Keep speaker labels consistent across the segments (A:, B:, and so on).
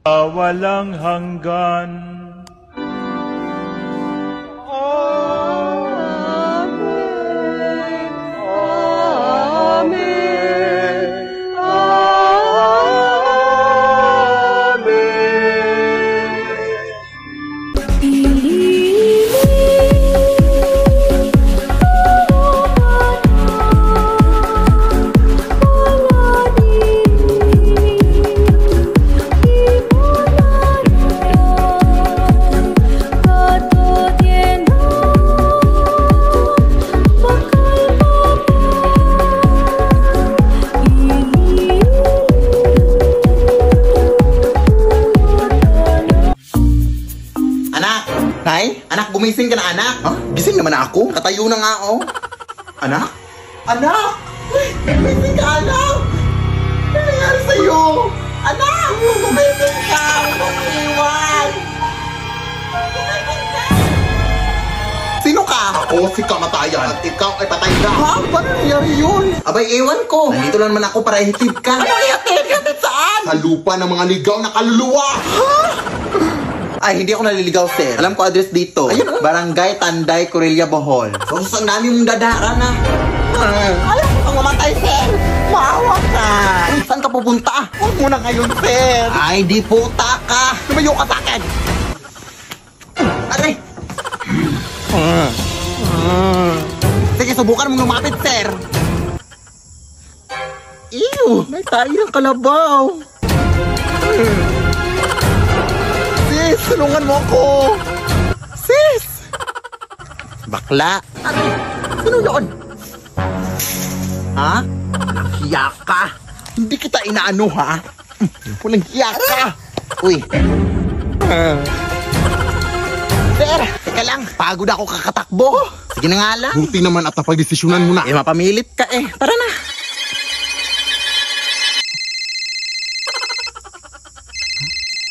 A: Walang hanggan.
B: Gumising ka na, anak? Ha? Gising naman ako. Katayo na nga, oh. Anak? Anak! Gumising ka, anak! Ano nangyari sa'yo? Anak! Gumising ka! Huwag mong iwan! Gumising ka! Sino ka? Ako si kamatayan. At ikaw ay patay na. Ha? Paano nangyari yun? Abay, ewan ko. Nandito lang naman ako para ihatid ka. Ano ihatid? Ihatid saan? Sa lupa ng mga ligaw na kaluluwa. Ha? Ay, hindi ako naliligaw, sir. Alam ko address dito. Ayun, Barangay Tanday, Corella, Bohol. So, saan namin mong dadara na? Ayaw ko kang mamatay, sir. Maawa ka. Saan ka pupunta? Huwag mo na ngayon, sir. Ay, di puta ka. Tumayo ka sa akin. Aray. Sige, subukan mong lumapit, sir. Ew, may tayo ng kalabaw. Sis, tulungan mo ako! Sis! Bakla! Aray! Sino yun? Ha? Hiya ka! Hindi kita inaano, ha? Walang hiya ka! Uy! Sir! Teka lang! Pagod ako kakatakbo! Sige na nga lang!
C: Buti naman at napagdesisyonan mo na!
B: Eh, mapamilit ka eh! Tara na!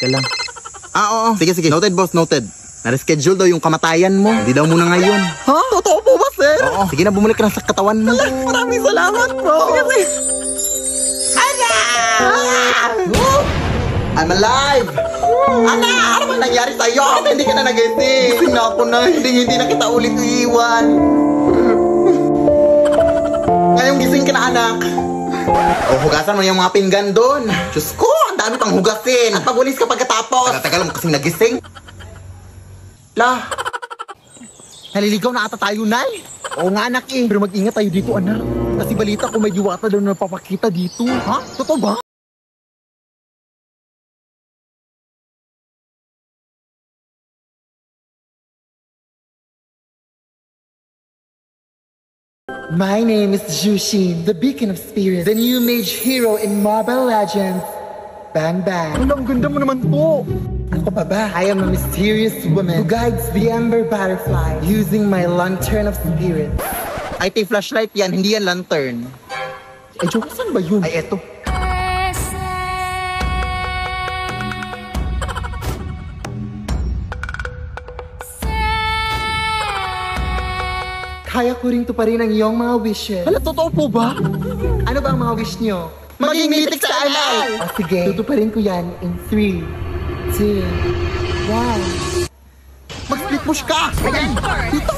B: Teka lang. Oo. Sige, sige. Noted, boss. Noted. Na-reschedule daw yung kamatayan mo. Hindi daw muna ngayon. Ha? Totoo po ba, sir? Oo. Sige na, bumalik ka na sa katawan mo. Maraming salamat po. Sige. Anak! I'm alive! Anak! Ano ba nangyari sa'yo? Hindi ka na nag-ending. Gising na ako na. Hindi na kita ulit iiwan. Ngayong gising ka na, anak. O, hugasan mo yung mga pinggan doon. Diyos ko, ang dami pang hugasin. At magulis ka pagkatapos. Tagal lang kasing nagising. La, naliligaw na ata tayo, Nay. Oo nga, anak eh. Pero mag-ingat tayo dito, anak. Kasi balita ko may diwata daw na napapakita dito. Ha? Totoo ba?
D: My name is Jushin, the beacon of spirits, the new mage hero in Mobile Legends. Bang bang.
B: Ang ganda mo naman po.
D: Ako pa ba? I am a mysterious woman who guides the ember butterfly using my lantern of spirit.
B: Ay, flashlight yan, hindi yan lantern.
D: Ay, joke, saan ba yun?
B: Ay, eto.
D: Kaya ko rin tuparin ang iyong mga wishes.
B: Hala, totoo po ba?
D: Ano ba ang mga wish niyo?
B: Maging mythic sa anal!
D: O sige, tutuparin ko yan in 3, 2, 1.
B: Mag-split push ka! Ayan!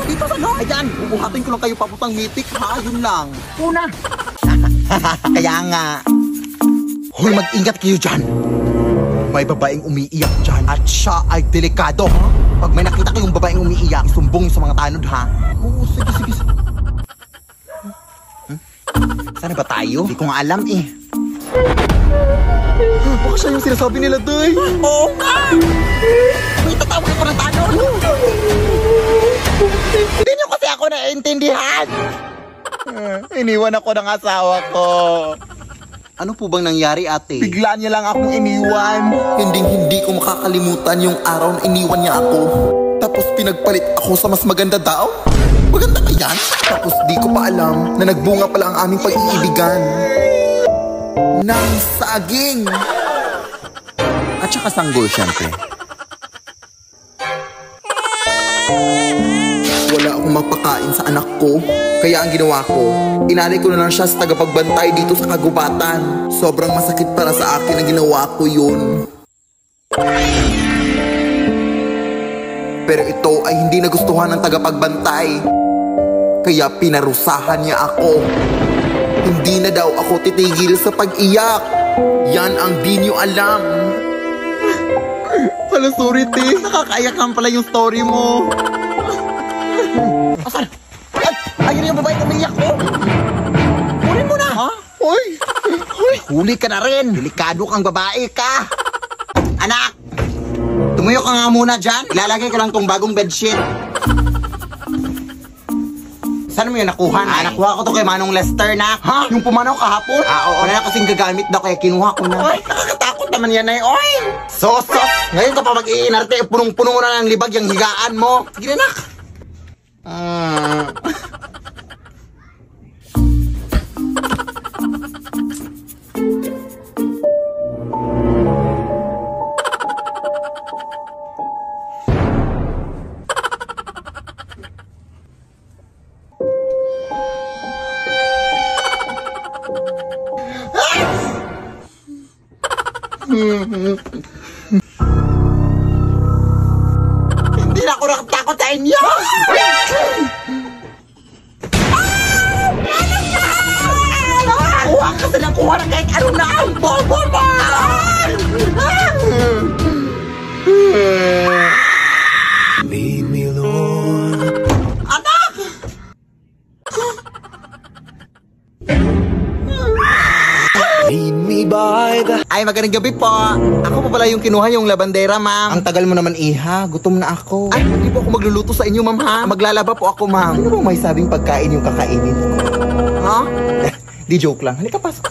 B: Dito sa no! Ayan! Bubuhatin ko lang kayo paputang mythic, ha? Yun lang. Una! Kaya nga. Hoy, mag-ingat kayo dyan! May babaeng umiiyak dyan at siya ay delikado, ha? Pag may nakita kayong babaeng umiiyak, isumbong sa mga tanod, ha? Oo, sige. Saan ba tayo? Hindi ko nga alam, eh. Baka siya yung sinasabi nila, Day. Oo nga! May tatawag ko ng tanod. Hindi niyo kasi ako naiintindihan. Iniwan ako ng asawa ko. Ano po bang nangyari, ate? Bigla niya lang akong iniwan. Hindi ko makakalimutan yung araw na iniwan niya ako. Tapos pinagpalit ako sa mas maganda daw. Maganda ka yan? Tapos di ko pa alam na nagbunga pala ang aming pag-iibigan. Ng saging. At saka sanggol, syempre. Wala akong mapakain sa anak ko. Kaya ang ginawa ko, inalay ko na lang siya sa tagapagbantay dito sa kagubatan. Sobrang masakit para sa akin ang ginawa ko yun. Pero ito ay hindi nagustuhan ng tagapagbantay. Kaya pinarusahan niya ako. Hindi na daw ako titigil sa pag-iyak. Yan ang di niyo alam. Pala, sorry, Tis. Nakakaiyak lang pala yung story mo. Asan? Ayun yung babae umiyak ko. Kunin mo na. Ha? Hoy! Huli ka na rin. Delikado kang babae ka. Anak! Tumuyo ka nga muna dyan. Ilalagay ko lang tong bagong bedsheet. Saan mo yun nakuha na? Nakuha ko to kay Manong Lester na. Ha? Yung pumanaw kahapon? Oo. Wala na kasing gagamit daw kaya kinuha ko na. Oy, nakakatakot naman yan ay. Oy! Sos! Ngayon ka pa mag-iinarte. Punong-puno na ng libag yung higaan mo. Sige na, nak. Hindi na ako nakatakot sa inyo! Kuha ka sa nakuha na kahit ano na ang bobo mo!
E: Lead me, Lord.
B: Anak!
E: Lead me by the...
B: Ay, magandang gabi po. Ako pa pala yung kinuha yung labandera, ma'am. Ang tagal mo naman, iha. Gutom na ako. Ay, hindi po ako magluluto sa inyo, ma'am, ha? Maglalaba po ako, ma'am. Ano bang may sabing pagkain yung kakainin ko? Ha? Di joke lang. Halika, pasok.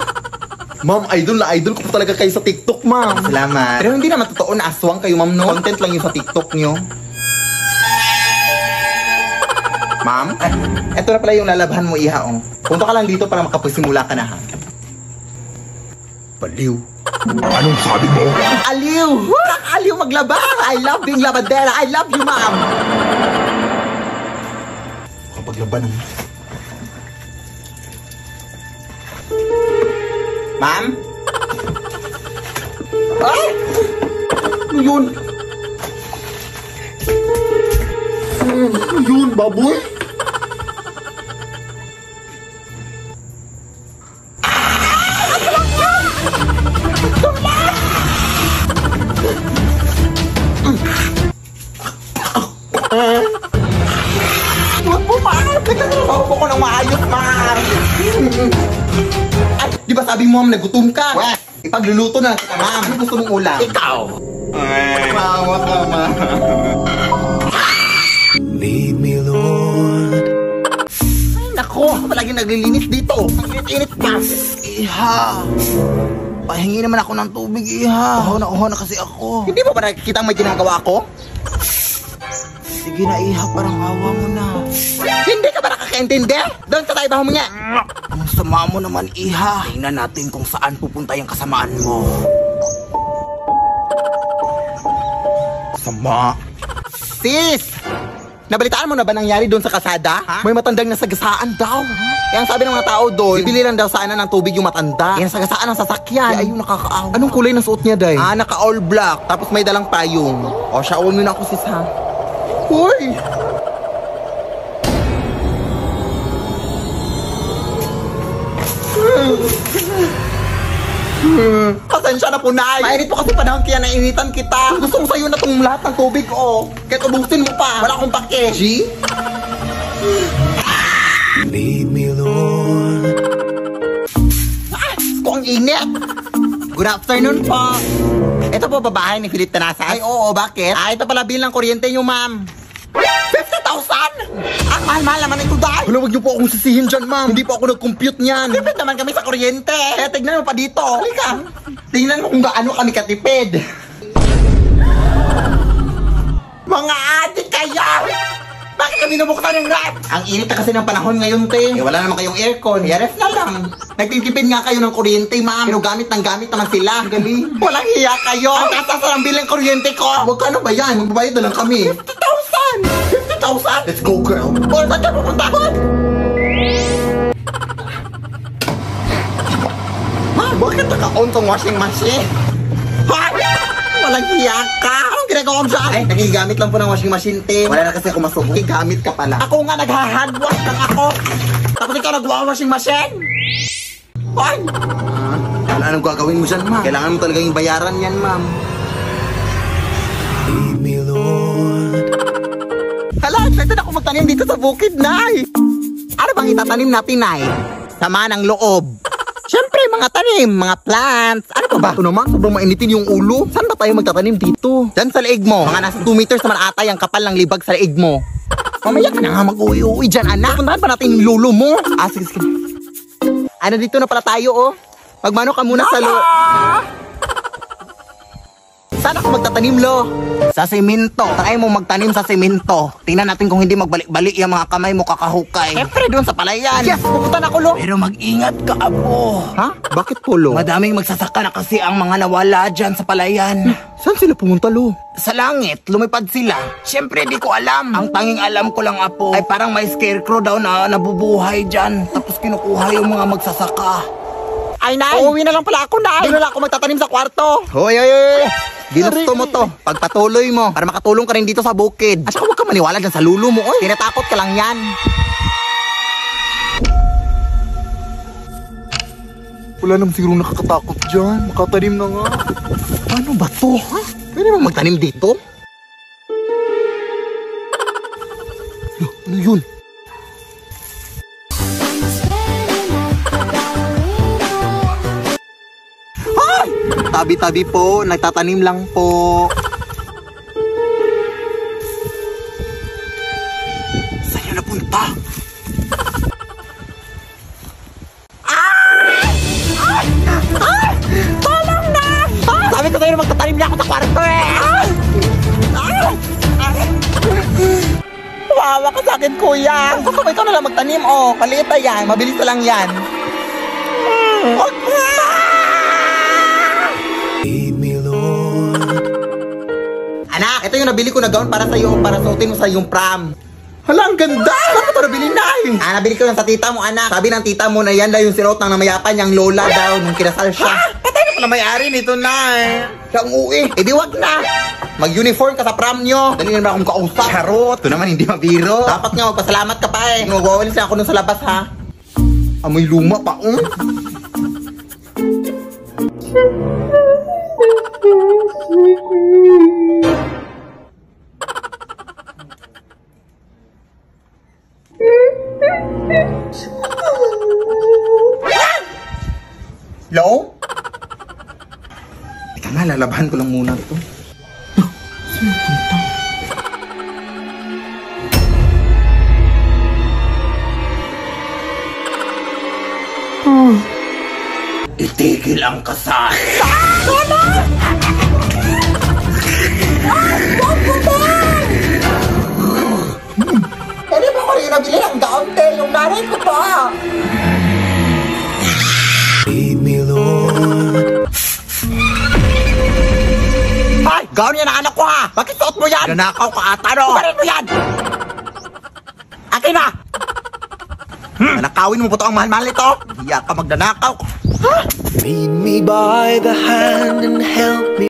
B: Ma'am, idol na idol ko po talaga kayo sa TikTok, ma'am. Salamat. Pero hindi naman totoo na aswang kayo, ma'am, no? Content lang yung sa TikTok nyo. Ma'am? Eto na pala yung lalabahan mo, iha, oh. Punta ka lang dito para makapasimula ka na, ha? Baliw.
C: Anong sabi mo?
B: Aliw! Aliw maglaba! I love being labandera! I love you, ma'am! Kapag laban naman. Ma'am? Ay! Ano yun? Ano yun, baboy? Huwag mo, ma'am! Nagtatrabaho ko ng maayos, ma'am! Ay, di ba sabi mo, ma'am, nagutom ka? Wes, ipagluluto na kita, ma'am. Ano gusto mong ulam? Ikaw! Ay, mawa ka, ma'am.
E: Lead me, Lord.
B: Ay, nako! Palaging naglilinis dito. Ang init-init pa. Iha! Pahingi naman ako ng tubig, iha. Uhaw na kasi ako. Hindi ba nakikita may ginagawa ako? Sige na, iha, parang awa mo na. Hindi ka ba nakakaintindi? Doon sa tayo mo niya. Ang sama mo naman, iha. Tingnan natin kung saan pupunta yung kasamaan mo. Sama. Sis! Nabalitaan mo na ba nangyari doon sa kasada? Ha? May matandang nasagasaan daw. Yang sabi ng mga tao doon, bibili lang daw sana ng tubig yung matanda. Yang sagasaan ng sasakyan. Ayun, nakakaawa. Anong kulay ng suot niya, day? Naka-all black. Tapos may dalang payong. O, shawl mo na ako, sis, ha? Hoy! Pasensya na po, Nay. Mainit po kasi panahon kaya nainitan kita. Gusto ko sa'yo na itong lahat ng tubig, oh. Kahit ubusin mo pa. Wala akong pake. G?
E: Lead me, Lord.
B: Kung init. Good afternoon po. Ito po babae ni Philip Tanasas? Ay, oo, bakit? Ito pala bill ng kuryente nyo, ma'am. 50,000! Mahal-mahal naman ito, dahil. Wala, wag niyo po akong sisihin dyan, ma'am. Hindi po ako nag-compute niyan. Tipid naman kami sa kuryente. Kaya tignan mo pa dito. Halika. Tingnan mo kung gaano kami katipid. Mga adik kayo! Bakit kami nabuksan ng rap? Ang init na kasi ng panahon ngayon, te. Wala naman kayong aircon. Ref na lang. Nagtitipid nga kayo ng kuryente, ma'am. Pero gamit naman sila. Galing. Walang hiya kayo. Ang tatas ng bill ng kuryente ko. Huwag ka na ba yan? Magbabayad na lang kami. 50,000! 50,000? Let's go, girl. O, saan ka pupunta? Ha? Bakit naka-on tong washing machine? Ha? walang hiya ka. Anong ginagawa mo dyan? Ay, nagigamit lang po ng washing machine, te. Wala na kasi ako masubo. Gamit ka pala. Ako nga nagha-handwash lang ako. Tapos ikaw nagwa-washing machine? Ay! Wala anong gagawin mo dyan, ma'am. Kailangan mo talagang bayaran yan, ma'am.
E: Lead me, Lord.
B: Hala, excited ako magtanim dito sa bukid, Nay. Ano bang itatanim natin, Nay? Sama ng loob. Siyempre, mga tanim, mga plants. Ano pa ba? Ito naman, sobrang mainitin yung ulo. Saan ba tayo magtatanim dito? Diyan sa leeg mo. Mga nasa 2 meters naman ata yung kapal ng libag sa leeg mo. Mamaya ka na nga mag-uwi-uwi dyan, anak. Puntahan pa natin yung lulo mo. Ah, sige, sige. Ano, dito na pala tayo, oh. Magmano ka muna sa Saan ako magtatanim, lo? Sa semento. Try mo magtanim sa semento. Tingnan natin kung hindi magbalik-balik yung mga kamay mo kakahukay. Siyempre, doon sa palayan. Yes, pupunta na ko, lo. Pero mag-ingat ka, abo. Ha? Bakit po, lo? Madaming magsasaka na kasi ang mga nawala dyan sa palayan. Saan sila pumunta, lo? Sa langit, lumipad sila. Siyempre, di ko alam. Ang tanging alam ko lang, apo, ay parang may scarecrow daw na nabubuhay dyan. Tapos kinukuha yung mga magsasaka. Ay, Nay! Uuwi na lang pala ako, Nay! Doon na lang ako magtatanim sa kwarto. Hoy, hoy, hoy! Ginusto mo to. Pagpatuloy mo para makatulong ka rin dito sa bukid. At saka huwag ka maniwala dyan sa lulo mo, oy. Tinatakot ka lang yan.
C: Wala naman siguro nakakatakot dyan. Makatanim na nga.
B: Ano ba to, ha? Pwede bang magtanim dito? Ano yun? Ay! Tabi-tabi po, nagtatanim lang po. Saan niya napunta? Tolong na! Sabi ko sa'yo na magtatanim niya ako sa kwarto eh! Wawa ka sa akin, kuya! Gusto mo ikaw na lang magtanim, oh. Maliit na yan, mabilis na lang yan.
E: Lead me, Lord.
B: Anak, ito yung nabili ko na gown para sa'yo, para suotin mo sa iyong prom. Hala, ang ganda! Saan mo ito nabili, Nay? Nabili ko lang sa tita mo, anak. Sabi ng tita mo na yan daw yung sinuot ng namayapan niyang lola daw nung kinasal siya. Ha? Patay na pala may-ari nito, Nay. Siya ang uwi. Eh, di wag na. Mag-uniform ka sa prom nyo. Dali naman akong kausap. Charot. Ito naman hindi mabiro. Dapat nga magpasalamat ka pa eh. Nagwawalis na ako nun sa labas, ha? Amoy luma pa, Hello? Teka nga, lalabahan ko lang muna ito. Itigil ang kasal. Pwede ba ko rin nabili ng gown, te? Yung nanay ko pa.
E: Lead me, Lord.
B: Ay, gown yan ang anak ko, ha? Bakit suot mo yan? Nanakaw ka ata, no? Kumarin mo yan! Akin na! Nanakawin mo po ito ang mahal-mahal nito? Hiya ka magdanakaw.
E: Lead me by the hand and help me.